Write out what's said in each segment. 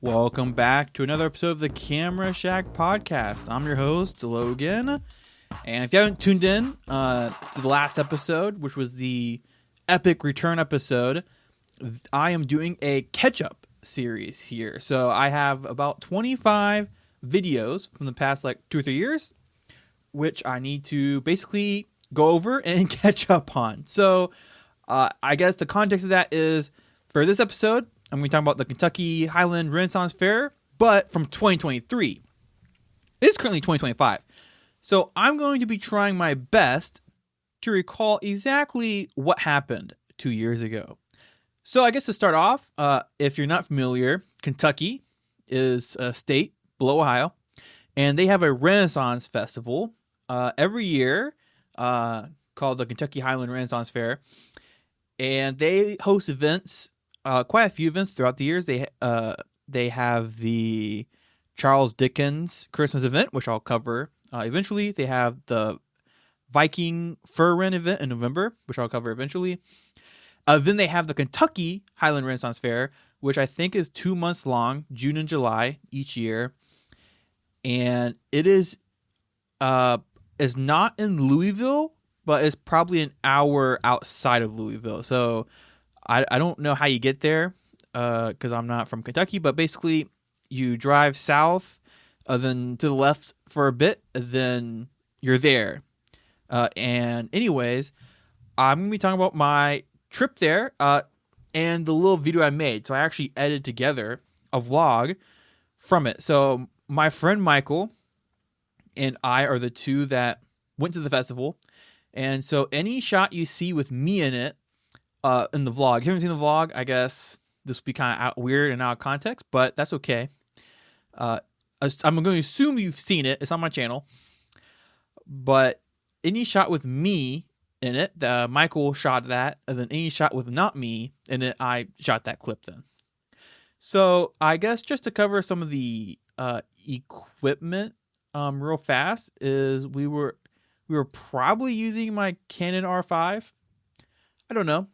Welcome back to another episode of the Camera Shack podcast. I'm your host, Logan. And if you haven't tuned in to the last episode, which was the epic return episode, I am doing a catch-up series here. So I have about 25 videos from the past 2 or 3 years, which I need to basically go over and catch up on. So I guess the context of that is, for this episode, I'm going to talk about the Kentucky Highland Renaissance Fair, but from 2023. It is currently 2025. So I'm going to be trying my best to recall exactly what happened 2 years ago. So I guess to start off, if you're not familiar, Kentucky is a state below Ohio, and they have a Renaissance Festival every year called the Kentucky Highland Renaissance Fair. And they host events, quite a few events throughout the years. They have the Charles Dickens Christmas event, which I'll cover eventually. They have the Viking Fur Rent event in November, which I'll cover eventually. Then they have the Kentucky Highland Renaissance Fair, which I think is 2 months long, June and July each year. And it is not in Louisville, but it's probably an hour outside of Louisville. So I don't know how you get there because I'm not from Kentucky, but basically you drive south, then to the left for a bit, then you're there. And anyways, I'm going to be talking about my trip there and the little video I made. So I actually edited together a vlog from it. So my friend Michael and I are the two that went to the festival. And so any shot you see with me in it, in the vlog, if you haven't seen the vlog, I guess this will be kind of weird and out of context, but that's okay. I'm going to assume you've seen it. It's on my channel. But any shot with me in it, Michael shot that, and then any shot with not me in it, I shot that clip then. So I guess just to cover some of the equipment real fast, is we were probably using my Canon R5. I don't know.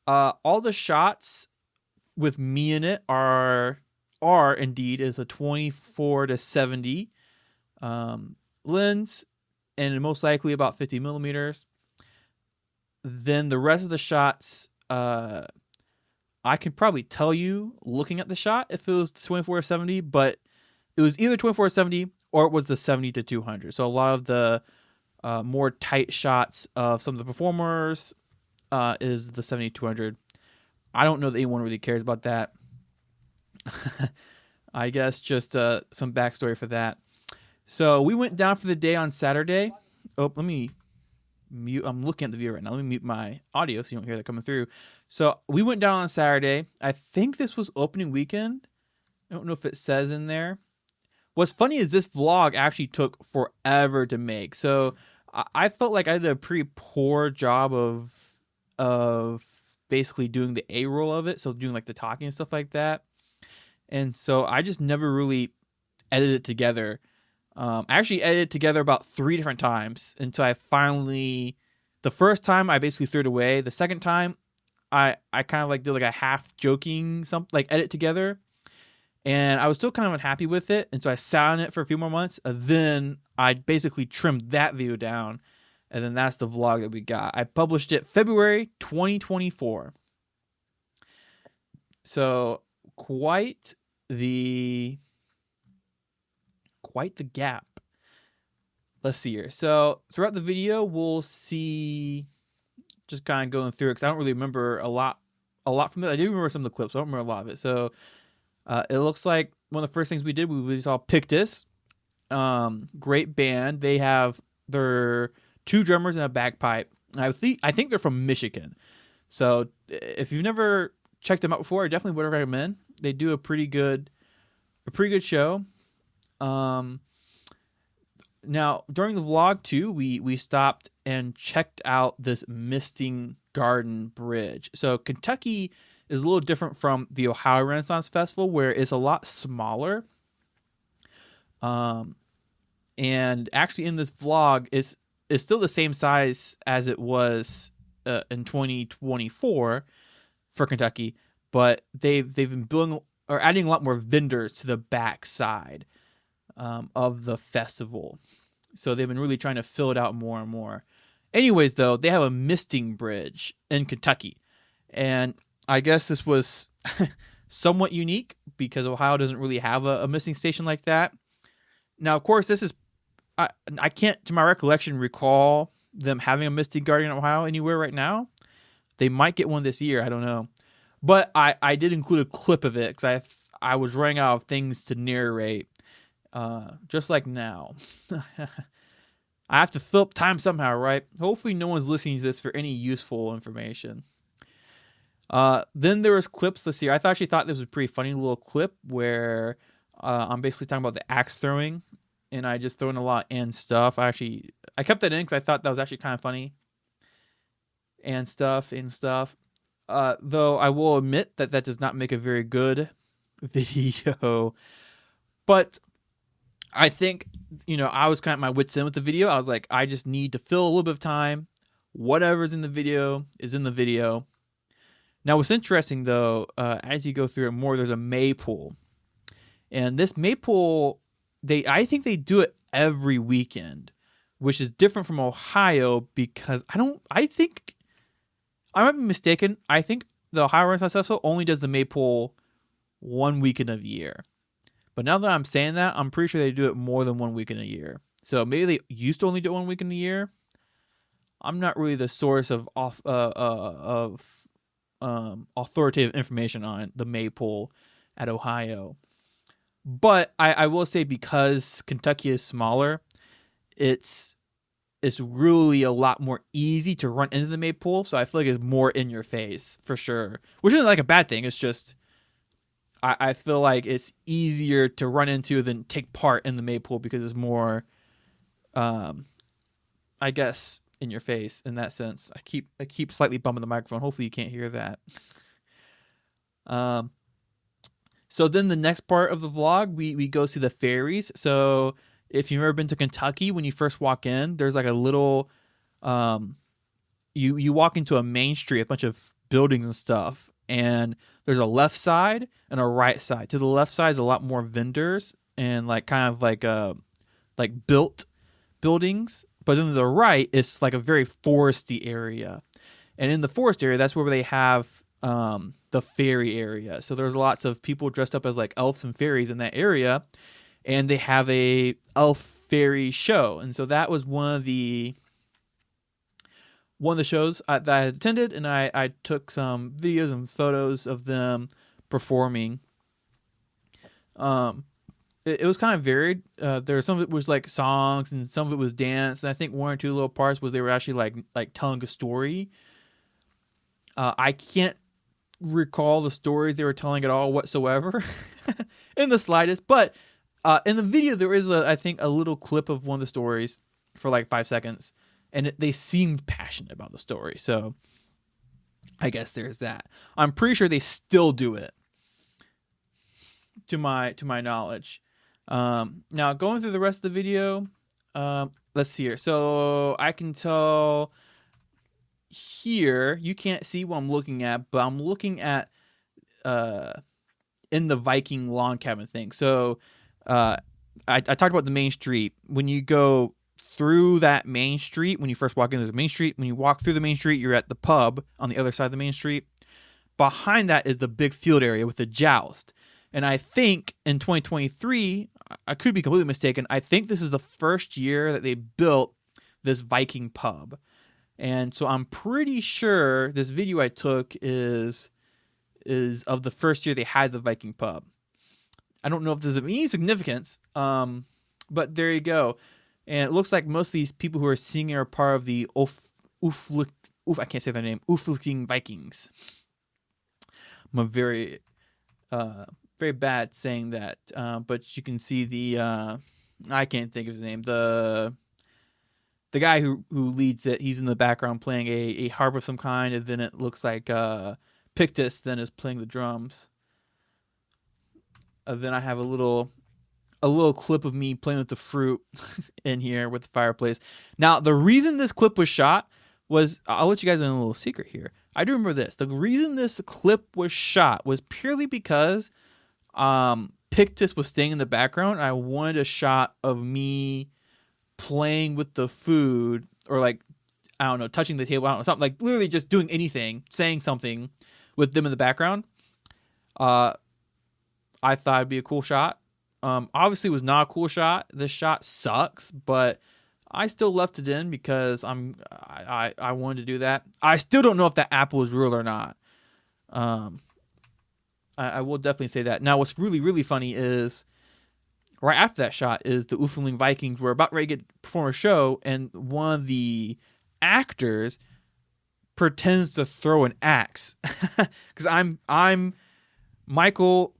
All the shots with me in it are indeed is a 24-70 lens, and most likely about 50 millimeters. Then the rest of the shots, I can probably tell you looking at the shot if it was 24-70, but it was either 24-70 or it was the 70-200. So a lot of the more tight shots of some of the performers is the 70-200. I don't know that anyone really cares about that. I guess just some backstory for that. So we went down for the day on Saturday. Oh, let me mute. I'm looking at the video right now. Let me mute my audio so you don't hear that coming through. So we went down on Saturday. I think this was opening weekend. I don't know if it says in there. What's funny is this vlog actually took forever to make. So I felt like I did a pretty poor job of basically doing the A-roll of it. So doing the talking and stuff like that. And so I just never really edited it together. I actually edited it together about 3 different times until I finally, the first time I basically threw it away. The second time I kind of did a half joking something edit together. And I was still kind of unhappy with it. And so I sat on it for a few more months. And then I basically trimmed that video down. And then that's the vlog that we got. I published it February 2024. So quite the gap. Let's see here. So throughout the video, we'll see, just kind of going through it, because I don't really remember a lot from it. I do remember some of the clips. I don't remember a lot of it. So it looks like one of the first things we did, we saw Pictus. Great band. They have their 2 drummers and a bagpipe. I think they're from Michigan. So if you've never checked them out before, I definitely would recommend. They do a pretty good show. Now during the vlog too, we stopped and checked out this Misting Garden Bridge. So Kentucky is a little different from the Ohio Renaissance Festival, where it's a lot smaller. And actually in this vlog is still the same size as it was in 2024 for Kentucky, but they've been building or adding a lot more vendors to the back side of the festival. So they've been really trying to fill it out more and more. Anyways, though, they have a misting bridge in Kentucky. And I guess this was somewhat unique because Ohio doesn't really have a misting station like that. Now, of course, this is, I can't, to my recollection, recall them having a misting guardian in Ohio anywhere right now. They might get one this year. I don't know. But I did include a clip of it because I was running out of things to narrate, just like now. I have to fill up time somehow, right? Hopefully no one's listening to this for any useful information. Then there was clips this year. I actually thought this was a pretty funny little clip where I'm basically talking about the axe throwing, and I just throw in a lot and stuff. I kept that in because I thought that was actually kind of funny. And stuff. Though I will admit that does not make a very good video. But I think, I was kind of my wits end with the video. I was like, I just need to fill a little bit of time. Whatever's in the video is in the video. Now, what's interesting, though, as you go through it more, there's a maypole. And this maypole, I think they do it every weekend, which is different from Ohio because I think, I might be mistaken. I think the Ohio Renaissance Festival only does the maypole one weekend of the year. But now that I'm saying that, I'm pretty sure they do it more than one weekend a year. So maybe they used to only do it one weekend a year. I'm not really the source of authoritative information on the maypole at Ohio. But I will say because Kentucky is smaller, it's really a lot more easy to run into the maypole. So I feel like it's more in your face for sure, which isn't like a bad thing. It's just I feel like it's easier to run into than take part in the maypole because it's more, I guess, in your face in that sense. I keep slightly bumping the microphone. Hopefully you can't hear that. So then the next part of the vlog, we go see the ferries. So if you've ever been to Kentucky, when you first walk in, there's like a little, you walk into a main street, a bunch of buildings and stuff. And there's a left side and a right side. To the left side is a lot more vendors and like built buildings. But then to the right is like a very foresty area. And in the forest area, that's where they have the ferry area. So there's lots of people dressed up as like elves and fairies in that area. And they have a elf fairy show. And so that was one of the shows that I attended, and I took some videos and photos of them performing. It was kind of varied. There was some of it was like songs, and some of it was dance. And I think one or two little parts was they were actually like telling a story. I can't recall the stories they were telling at all whatsoever, in the slightest. But in the video, there is I think a little clip of one of the stories for like 5 seconds. And they seemed passionate about the story. So I guess there's that. I'm pretty sure they still do it, to my knowledge. Now, going through the rest of the video, let's see here. So I can tell here, you can't see what I'm looking at, but I'm looking at in the Viking log cabin thing. So I talked about the main street. When you go through that main street, when you first walk in, there's a main street. When you walk through the main street, you're at the pub on the other side of the main street. Behind that is the big field area with the joust. And I think in 2023, I could be completely mistaken, I think this is the first year that they built this Viking pub. And so I'm pretty sure this video I took is of the first year they had the Viking pub. I don't know if this is of any significance, but there you go. And it looks like most of these people who are singing are part of the I can't say their name, Ufliking Vikings. I'm very bad saying that, but you can see the I can't think of his name. The guy who leads it, he's in the background playing a harp of some kind, and then it looks like Pictus then is playing the drums. Then I have a little clip of me playing with the fruit in here with the fireplace. Now, the reason this clip was shot was, I'll let you guys in a little secret here. I do remember this. The reason this clip was shot was purely because Pictus was staying in the background. I wanted a shot of me playing with the food, or like, I don't know, touching the table, I don't know, something like literally just doing anything, saying something with them in the background. I thought it'd be a cool shot. Obviously it was not a cool shot. This shot sucks, but I still left it in because I wanted to do that. I still don't know if that apple is real or not. I will definitely say that. Now, what's really, really funny is right after that shot is the Oofling Vikings were about ready to perform a show, and one of the actors pretends to throw an axe because I'm Michael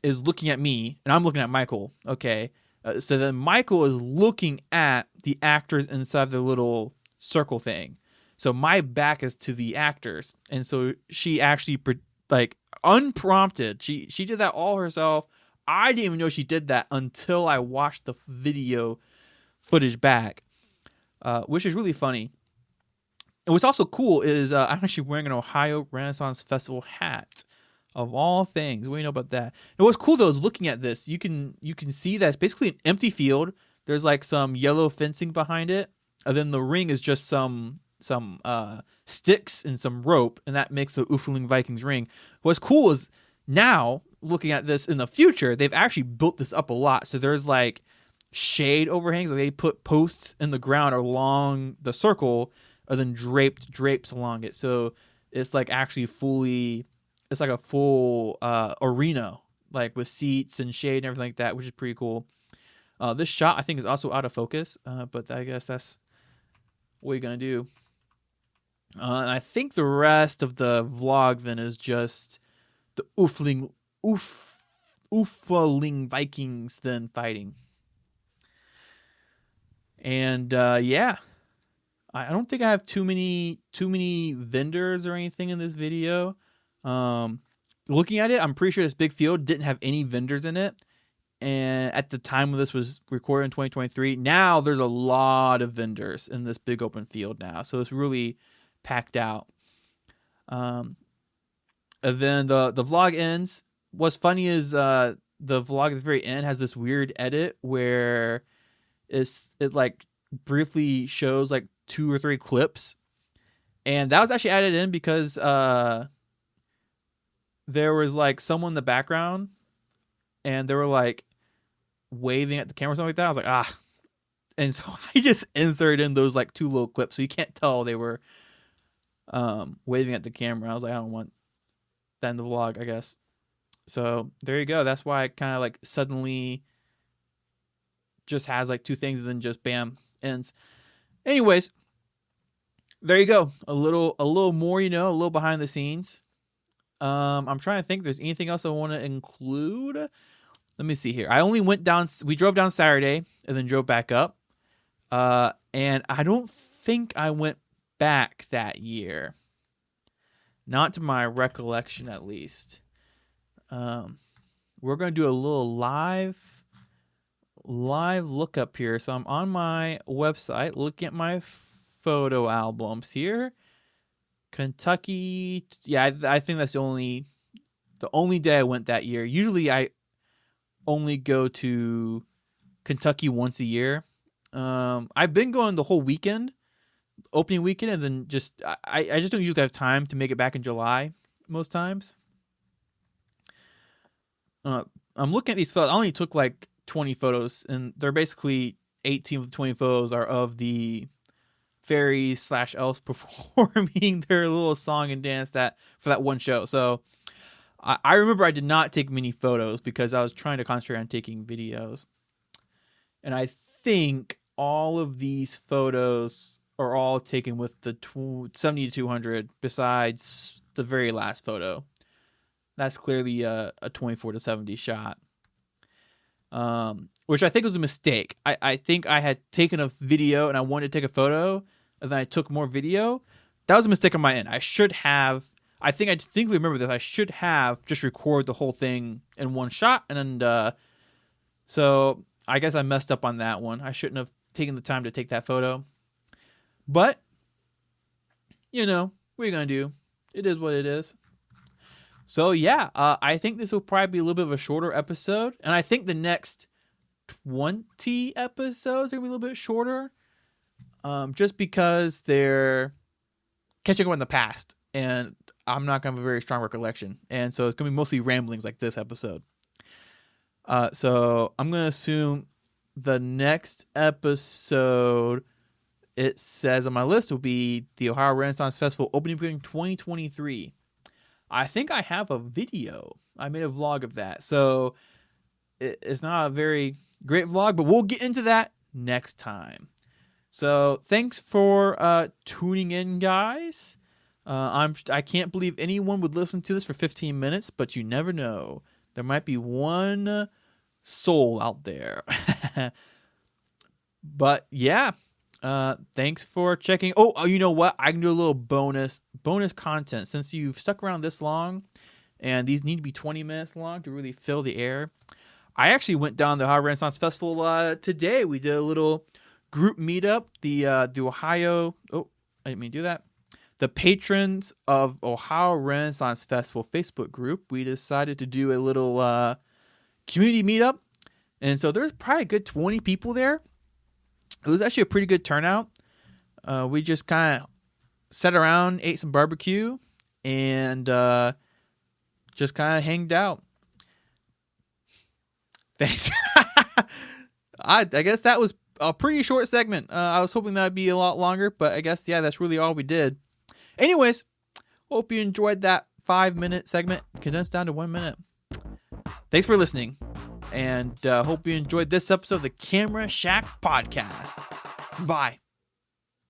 is looking at me and I'm looking at Michael. Okay, so then Michael is looking at the actors inside the little circle thing. So my back is to the actors, and so she actually like unprompted. She did that all herself. I didn't even know she did that until I watched the video footage back, which is really funny. And what's also cool is I'm actually wearing an Ohio Renaissance Festival hat, of all things. What do you know about that? And what's cool though is looking at this, you can see that it's basically an empty field. There's like some yellow fencing behind it, and then the ring is just some sticks and some rope, and that makes the Oofling Vikings ring. What's cool is now looking at this in the future, they've actually built this up a lot. So there's like shade overhangs. Like they put posts in the ground along the circle, and then drapes along it. So it's like actually fully, it's like a full arena, like with seats and shade and everything like that, which is pretty cool. This shot I think is also out of focus, but I guess that's what you're gonna do. And I think the rest of the vlog then is just the Oofling Vikings then fighting. And yeah, I don't think I have too many vendors or anything in this video. Looking at it, I'm pretty sure this big field didn't have any vendors in it. And at the time when this was recorded in 2023, now there's a lot of vendors in this big open field now. So it's really packed out. And then the vlog ends. What's funny is the vlog at the very end has this weird edit where it like briefly shows like 2 or 3 clips, and that was actually added in because there was like someone in the background and they were like waving at the camera or something like that. I was like, and so I just inserted in those like 2 little clips so you can't tell they were waving at the camera. I was like, I don't want that in the vlog, I guess. So there you go. That's why it kind of like suddenly just has like 2 things and then just bam, ends. Anyways, there you go. A little more, a little behind the scenes. I'm trying to think if there's anything else I want to include. Let me see here. I only went down, we drove down Saturday and then drove back up. And I don't think I went back that year. Not to my recollection, at least. We're going to do a little live look up here. So I'm on my website looking at my photo albums here. Kentucky. Yeah, I think that's the only day I went that year. Usually I only go to Kentucky once a year. I've been going the whole weekend, opening weekend, and then just I just don't usually have time to make it back in July most times. I'm looking at these photos. I only took like 20 photos, and they're basically 18 of the 20 photos are of the fairies / elves performing their little song and dance for that one show. So I remember I did not take many photos because I was trying to concentrate on taking videos. And I think all of these photos are all taken with the 70 to 200 besides the very last photo. That's clearly a 24 to 70 shot. Which I think was a mistake. I think I had taken a video and I wanted to take a photo, and then I took more video. That was a mistake on my end. I should have, I think I distinctly remember this, I should have just recorded the whole thing in one shot, and so I guess I messed up on that one. I shouldn't have taken the time to take that photo. But, what are you going to do? It is what it is. So yeah, I think this will probably be a little bit of a shorter episode, and I think the next 20 episodes are gonna be a little bit shorter, just because they're catching up in the past, and I'm not gonna have a very strong recollection, and so it's gonna be mostly ramblings like this episode. So I'm gonna assume the next episode, it says on my list, will be the Ohio Renaissance Festival opening weekend 2023. I think I have a video. I made a vlog of that. So it's not a very great vlog, but we'll get into that next time. So thanks for tuning in, guys. I can't believe anyone would listen to this for 15 minutes, but you never know. There might be one soul out there. But yeah, thanks for checking. Oh, you know what? I can do a little bonus content since you've stuck around this long, and these need to be 20 minutes long to really fill the air. I actually went down the Ohio Renaissance Festival today. We did a little group meetup. The Ohio. Oh, I didn't mean to do that. The patrons of Ohio Renaissance Festival Facebook group. We decided to do a little community meetup, and so there's probably a good 20 people there. It was actually a pretty good turnout. We just kind of sat around, ate some barbecue, and just kind of hanged out. Thanks. I guess that was a pretty short segment. I was hoping that would be a lot longer, but I guess, yeah, that's really all we did. Anyways, hope you enjoyed that 5-minute segment condensed down to 1 minute. Thanks for listening, and hope you enjoyed this episode of the Camera Shack Podcast. Bye.